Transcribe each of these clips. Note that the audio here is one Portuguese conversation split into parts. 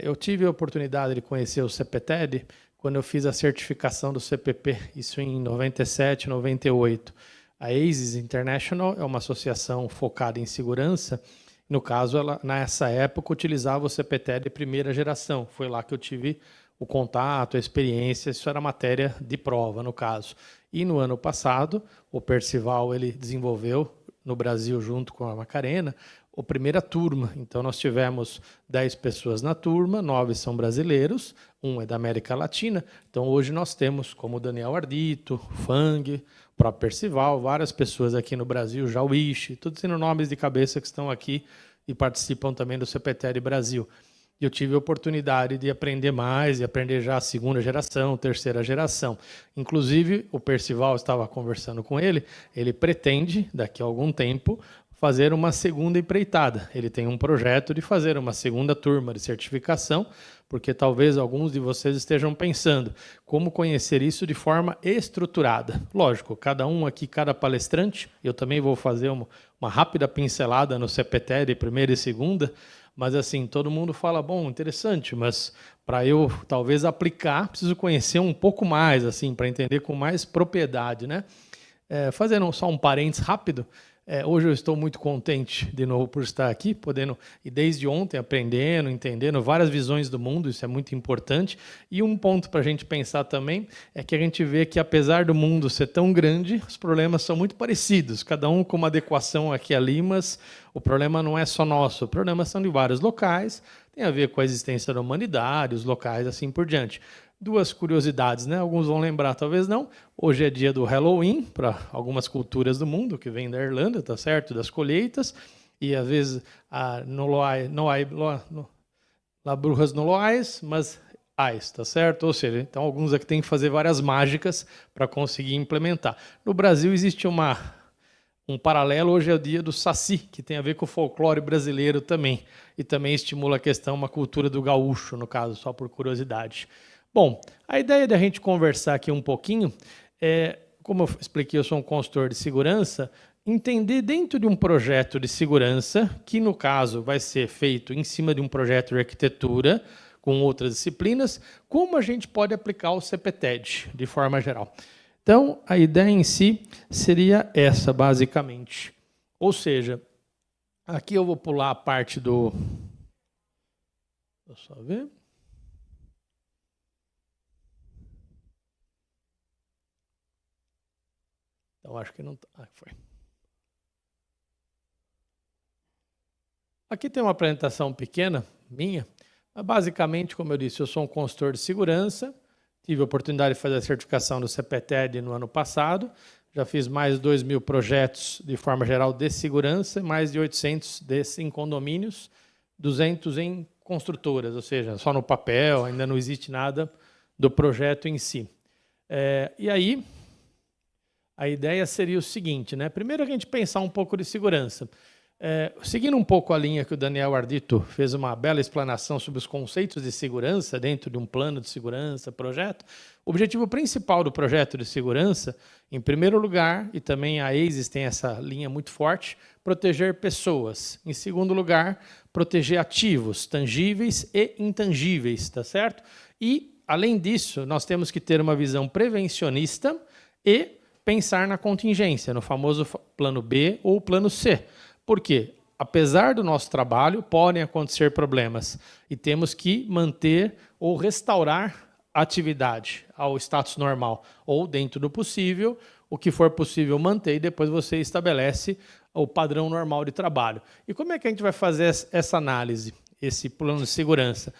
Eu tive a oportunidade de conhecer o CPTED quando eu fiz a certificação do CPP, isso em 97, 98. A ASIS International é uma associação focada em segurança. No caso, ela, nessa época, utilizava o CPTED de primeira geração. Foi lá que eu tive o contato, a experiência, isso era matéria de prova, no caso. E no ano passado, o Percival ele desenvolveu, no Brasil, junto com a Macarena, a primeira turma. Então, nós tivemos 10 pessoas na turma, 9 são brasileiros, um é da América Latina. Então, hoje nós temos, como o Daniel Ardito, Fang, o próprio Percival, várias pessoas aqui no Brasil, Jauiche, todos sendo nomes de cabeça que estão aqui e participam também do CPTED Brasil. E eu tive a oportunidade de aprender mais, e aprender já a segunda geração, terceira geração. Inclusive, o Percival, estava conversando com ele pretende, daqui a algum tempo, fazer uma segunda empreitada. Ele tem um projeto de fazer uma segunda turma de certificação, porque talvez alguns de vocês estejam pensando como conhecer isso de forma estruturada. Lógico, cada um aqui, cada palestrante, eu também vou fazer uma rápida pincelada no CPTED, primeira e segunda, mas assim, todo mundo fala, bom, interessante, mas para eu talvez aplicar, preciso conhecer um pouco mais, assim, para entender com mais propriedade, né? Fazendo só um parênteses rápido, hoje eu estou muito contente de novo por estar aqui, podendo, e desde ontem, aprendendo, entendendo várias visões do mundo, isso é muito importante. E um ponto para a gente pensar também é que a gente vê que, apesar do mundo ser tão grande, os problemas são muito parecidos, cada um com uma adequação aqui e ali, mas o problema não é só nosso, os problemas são de vários locais, tem a ver com a existência da humanidade, os locais, assim por diante. Duas curiosidades, né? Alguns vão lembrar, talvez não. Hoje é dia do Halloween, para algumas culturas do mundo, que vem da Irlanda, tá certo? Das colheitas. E, às vezes, lá brujas no loais, mas ais, tá certo? Ou seja, então, alguns aqui têm que fazer várias mágicas para conseguir implementar. No Brasil, existe um paralelo, hoje é o dia do Saci, que tem a ver com o folclore brasileiro também. E também estimula a questão, uma cultura do gaúcho, no caso, só por curiosidade. Bom, a ideia de a gente conversar aqui um pouquinho como eu expliquei, eu sou um consultor de segurança, entender dentro de um projeto de segurança, que no caso vai ser feito em cima de um projeto de arquitetura, com outras disciplinas, como a gente pode aplicar o CPTED, de forma geral. Então, a ideia em si seria essa, basicamente. Ou seja, aqui eu vou pular a parte do... Deixa eu só ver... Então, acho que não... foi. Aqui tem uma apresentação pequena, minha. Mas basicamente, como eu disse, eu sou um consultor de segurança. Tive a oportunidade de fazer a certificação do CPTED no ano passado. Já fiz mais de 2.000 projetos, de forma geral, de segurança, mais de 800 desses em condomínios, 200 em construtoras, ou seja, só no papel, ainda não existe nada do projeto em si. E aí... A ideia seria o seguinte, né? Primeiro a gente pensar um pouco de segurança. Seguindo um pouco a linha que o Daniel Ardito fez uma bela explanação sobre os conceitos de segurança dentro de um plano de segurança, projeto, o objetivo principal do projeto de segurança, em primeiro lugar, e também a ASIS tem essa linha muito forte, proteger pessoas. Em segundo lugar, proteger ativos, tangíveis e intangíveis, tá certo? E, além disso, nós temos que ter uma visão prevencionista e pensar na contingência, no famoso plano B ou plano C. Por quê? Apesar do nosso trabalho, podem acontecer problemas e temos que manter ou restaurar a atividade ao status normal, ou, dentro do possível, o que for possível manter e depois você estabelece o padrão normal de trabalho. E como é que a gente vai fazer essa análise, esse plano de segurança?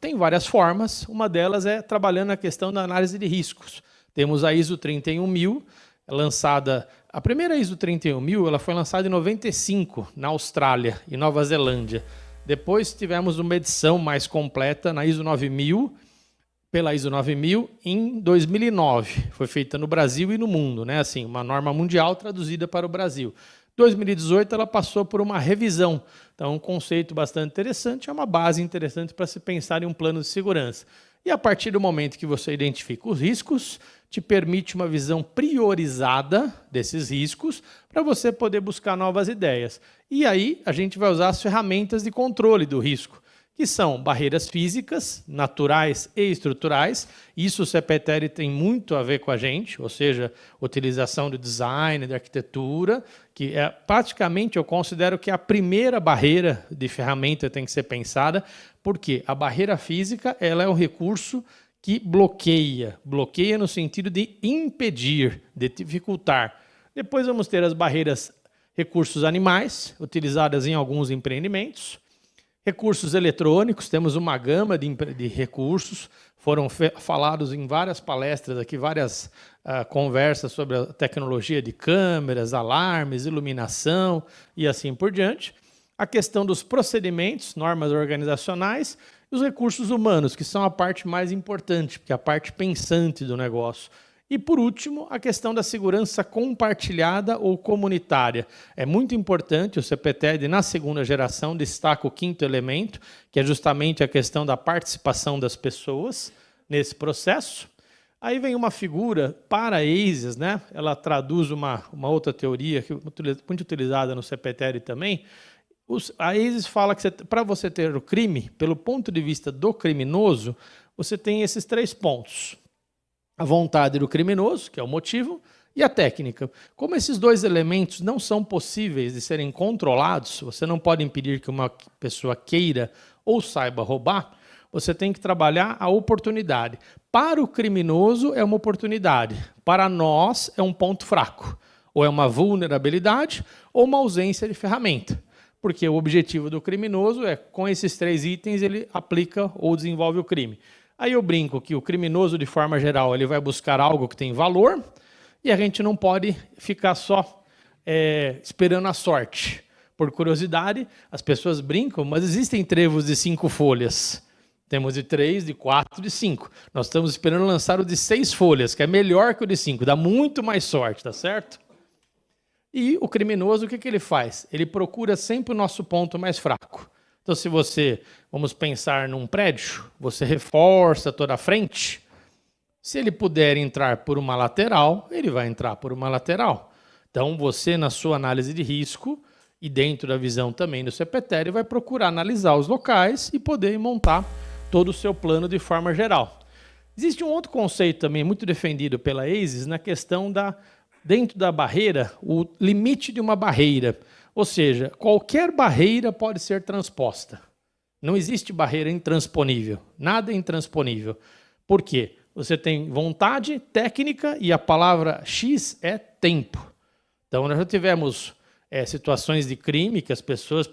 Tem várias formas, uma delas é trabalhando a questão da análise de riscos. Temos a ISO 31000, lançada... A primeira ISO 31000 ela foi lançada em 95, na Austrália e Nova Zelândia. Depois tivemos uma edição mais completa na ISO 9000, pela ISO 9000, em 2009. Foi feita no Brasil e no mundo, né? Assim, uma norma mundial traduzida para o Brasil. Em 2018, ela passou por uma revisão. Então, um conceito bastante interessante, é uma base interessante para se pensar em um plano de segurança. E a partir do momento que você identifica os riscos, te permite uma visão priorizada desses riscos para você poder buscar novas ideias. E aí a gente vai usar as ferramentas de controle do risco, que são barreiras físicas, naturais e estruturais. Isso o CPTED tem muito a ver com a gente, ou seja, utilização do design, da arquitetura, que é praticamente, eu considero que a primeira barreira de ferramenta tem que ser pensada, porque a barreira física ela é um recurso que bloqueia no sentido de impedir, de dificultar. Depois vamos ter as barreiras recursos animais, utilizadas em alguns empreendimentos. Recursos eletrônicos, temos uma gama de recursos, foram falados em várias palestras aqui, várias conversas sobre a tecnologia de câmeras, alarmes, iluminação e assim por diante. A questão dos procedimentos, normas organizacionais e os recursos humanos, que são a parte mais importante, porque é a parte pensante do negócio. E, por último, a questão da segurança compartilhada ou comunitária. É muito importante, o CPTED, na segunda geração, destaca o quinto elemento, que é justamente a questão da participação das pessoas nesse processo. Aí vem uma figura para ACES, né? Ela traduz uma outra teoria, que é muito utilizada no CPTED também. A ACES fala que para você ter o crime, pelo ponto de vista do criminoso, você tem esses 3 pontos. A vontade do criminoso, que é o motivo, e a técnica. Como esses 2 elementos não são possíveis de serem controlados, você não pode impedir que uma pessoa queira ou saiba roubar, você tem que trabalhar a oportunidade. Para o criminoso é uma oportunidade, para nós é um ponto fraco, ou é uma vulnerabilidade ou uma ausência de ferramenta. Porque o objetivo do criminoso é, com esses 3 itens, ele aplica ou desenvolve o crime. Aí eu brinco que o criminoso, de forma geral, ele vai buscar algo que tem valor e a gente não pode ficar só esperando a sorte. Por curiosidade, as pessoas brincam, mas existem trevos de 5 folhas. Temos de 3, de 4, de 5. Nós estamos esperando lançar o de 6 folhas, que é melhor que o de 5, dá muito mais sorte, tá certo? E o criminoso, o que ele faz? Ele procura sempre o nosso ponto mais fraco. Então, se você, vamos pensar num prédio, você reforça toda a frente, se ele puder entrar por uma lateral, ele vai entrar por uma lateral. Então, você, na sua análise de risco, e dentro da visão também do CPTED, vai procurar analisar os locais e poder montar todo o seu plano de forma geral. Existe um outro conceito também muito defendido pela ACES na questão dentro da barreira, o limite de uma barreira. Ou seja, qualquer barreira pode ser transposta. Não existe barreira intransponível. Nada é intransponível. Por quê? Você tem vontade, técnica e a palavra X é tempo. Então, nós já tivemos situações de crime que as pessoas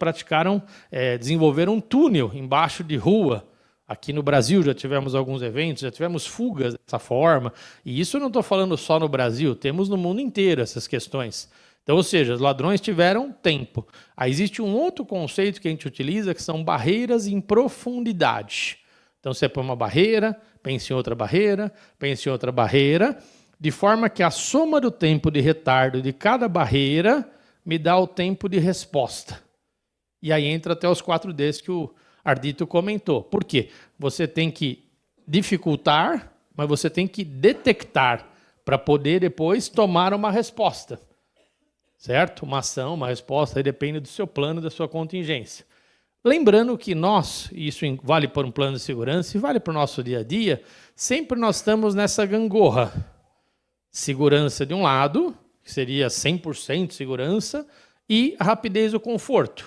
desenvolveram um túnel embaixo de rua. Aqui no Brasil já tivemos alguns eventos, já tivemos fugas dessa forma. E isso eu não estou falando só no Brasil, temos no mundo inteiro essas questões. Então, ou seja, os ladrões tiveram tempo. Aí existe um outro conceito que a gente utiliza, que são barreiras em profundidade. Então, você põe uma barreira, pensa em outra barreira, pensa em outra barreira, de forma que a soma do tempo de retardo de cada barreira me dá o tempo de resposta. E aí entra até os 4Ds que o Ardito comentou. Por quê? Você tem que dificultar, mas você tem que detectar para poder depois tomar uma resposta. Certo? Uma ação, uma resposta, aí depende do seu plano, da sua contingência. Lembrando que nós, e isso vale para um plano de segurança e vale para o nosso dia a dia, sempre nós estamos nessa gangorra. Segurança de um lado, que seria 100% segurança, e a rapidez e o conforto.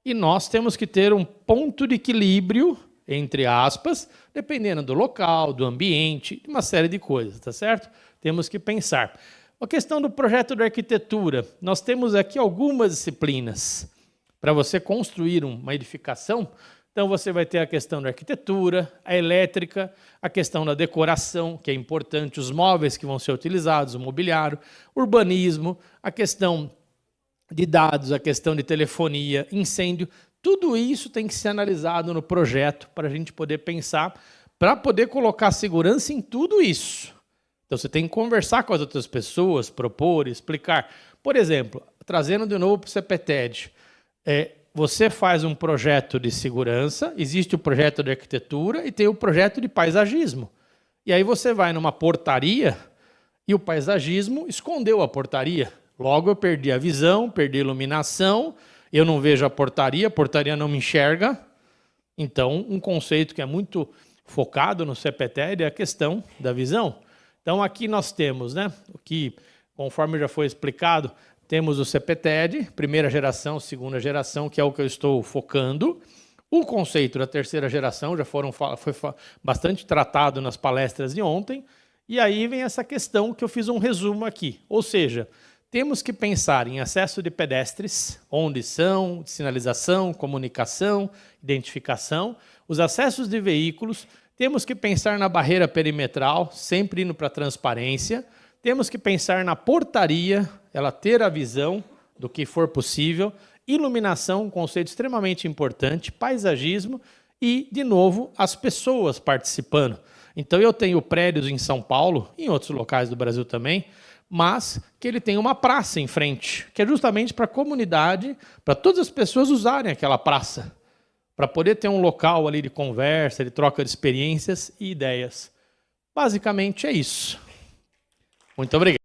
E nós temos que ter um ponto de equilíbrio, entre aspas, dependendo do local, do ambiente, de uma série de coisas, tá certo? Temos que pensar. A questão do projeto de arquitetura. Nós temos aqui algumas disciplinas para você construir uma edificação. Então, você vai ter a questão da arquitetura, a elétrica, a questão da decoração, que é importante, os móveis que vão ser utilizados, o mobiliário, urbanismo, a questão de dados, a questão de telefonia, incêndio. Tudo isso tem que ser analisado no projeto para a gente poder pensar, para poder colocar segurança em tudo isso. Então, você tem que conversar com as outras pessoas, propor, explicar. Por exemplo, trazendo de novo para o CPTED, você faz um projeto de segurança, existe o projeto de arquitetura e tem o projeto de paisagismo. E aí você vai numa portaria e o paisagismo escondeu a portaria. Logo eu perdi a visão, perdi a iluminação, eu não vejo a portaria não me enxerga. Então, um conceito que é muito focado no CPTED é a questão da visão. Então, aqui nós temos, né, o que, conforme já foi explicado, temos o CPTED, primeira geração, segunda geração, que é o que eu estou focando. O conceito da terceira geração já foi bastante tratado nas palestras de ontem. E aí vem essa questão que eu fiz um resumo aqui. Ou seja, temos que pensar em acesso de pedestres, onde são, sinalização, comunicação, identificação, os acessos de veículos, temos que pensar na barreira perimetral, sempre indo para a transparência, temos que pensar na portaria, ela ter a visão do que for possível, iluminação, um conceito extremamente importante, paisagismo e, de novo, as pessoas participando. Então, eu tenho prédios em São Paulo, em outros locais do Brasil também, mas que ele tem uma praça em frente, que é justamente para a comunidade, para todas as pessoas usarem aquela praça, para poder ter um local ali de conversa, de troca de experiências e ideias. Basicamente é isso. Muito obrigado.